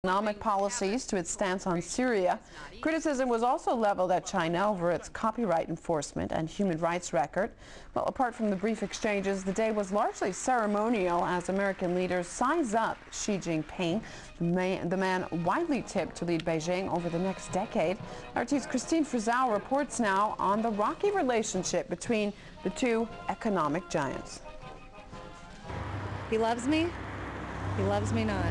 Economic policies to its stance on Syria. Criticism was also leveled at China over its copyright enforcement and human rights record. Well, apart from the brief exchanges, the day was largely ceremonial as American leaders size up Xi Jinping, the man widely tipped to lead Beijing over the next decade. RT's Christine Frizzell reports now on the rocky relationship between the two economic giants. He loves me? He loves me not.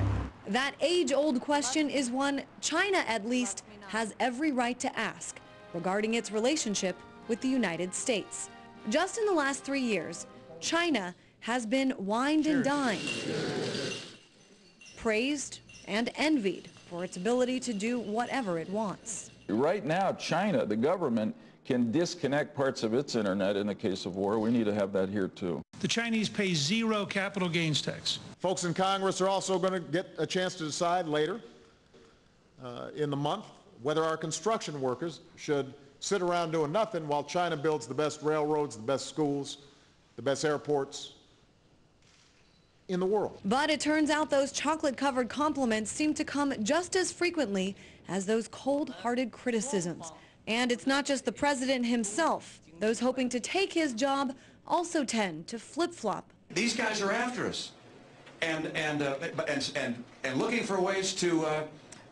That age-old question is one China, at least, has every right to ask regarding its relationship with the United States. Just in the last 3 years, China has been wined and dined, praised and envied for its ability to do whatever it wants. Right now, China, the government, can disconnect parts of its internet in the case of war. We need to have that here, too. The Chinese pay zero capital gains tax. Folks in Congress are also going to get a chance to decide later in the month whether our construction workers should sit around doing nothing while China builds the best railroads, the best schools, the best airports in the world. But it turns out those chocolate-covered compliments seem to come just as frequently as those cold-hearted criticisms. And it's not just the president himself. Those hoping to take his job also tend to flip-flop. These guys are after us, and looking for ways to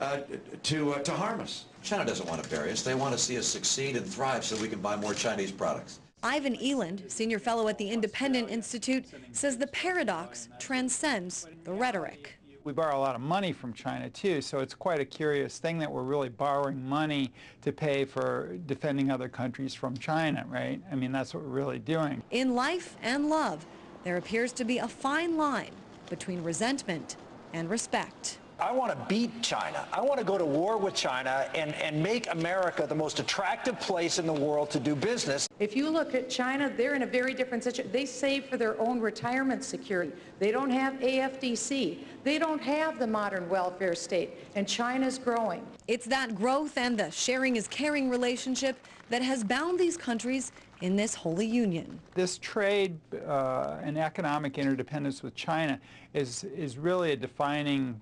harm us. China doesn't want to bury us. They want to see us succeed and thrive so we can buy more Chinese products. Ivan Eland, senior fellow at the Independent Institute, says the paradox transcends the rhetoric. We borrow a lot of money from China, too, so it's quite a curious thing that we're really borrowing money to pay for defending other countries from China, right? I mean, that's what we're really doing. In life and love, there appears to be a fine line between resentment and respect. I want to beat China. I want to go to war with China and make America the most attractive place in the world to do business. If you look at China, they're in a very different situation. They save for their own retirement security. They don't have AFDC. They don't have the modern welfare state, and China's growing. It's that growth and the sharing is caring relationship that has bound these countries in this holy union. This trade and economic interdependence with China is really a defining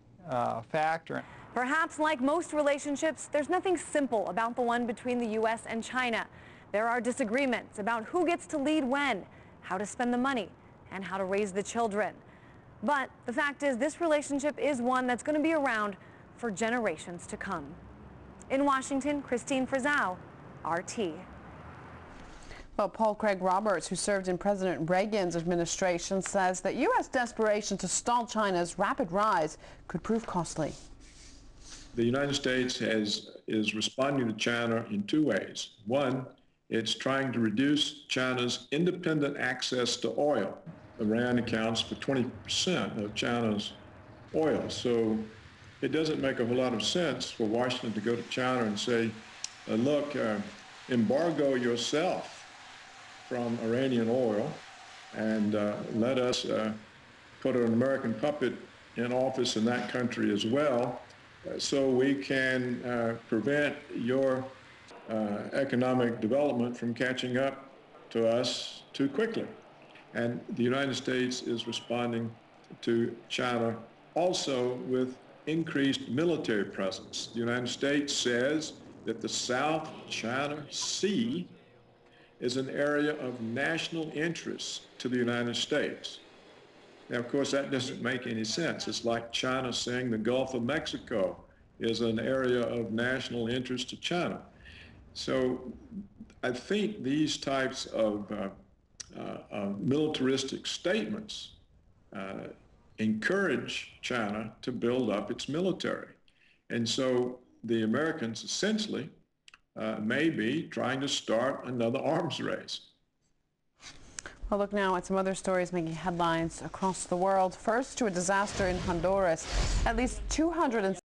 factor. Perhaps like most relationships, there's nothing simple about the one between the U.S. and China. There are disagreements about who gets to lead when, how to spend the money, and how to raise the children. But the fact is, this relationship is one that's going to be around for generations to come. In Washington, Christine Frizzell, RT. Well, Paul Craig Roberts, who served in President Reagan's administration, says that U.S. desperation to stall China's rapid rise could prove costly. The United States is responding to China in two ways. One, it's trying to reduce China's independent access to oil. Iran accounts for 20% of China's oil. So it doesn't make a whole lot of sense for Washington to go to China and say, look, embargo yourself from Iranian oil and let us put an American puppet in office in that country as well so we can prevent your economic development from catching up to us too quickly. And the United States is responding to China also with increased military presence. The United States says that the South China Sea is an area of national interest to the United States. Now, of course, that doesn't make any sense. It's like China saying the Gulf of Mexico is an area of national interest to China. So I think these types of militaristic statements encourage China to build up its military. And so the Americans essentially may be trying to start another arms race. Well, look now at some other stories making headlines across the world. First, to a disaster in Honduras. At least 200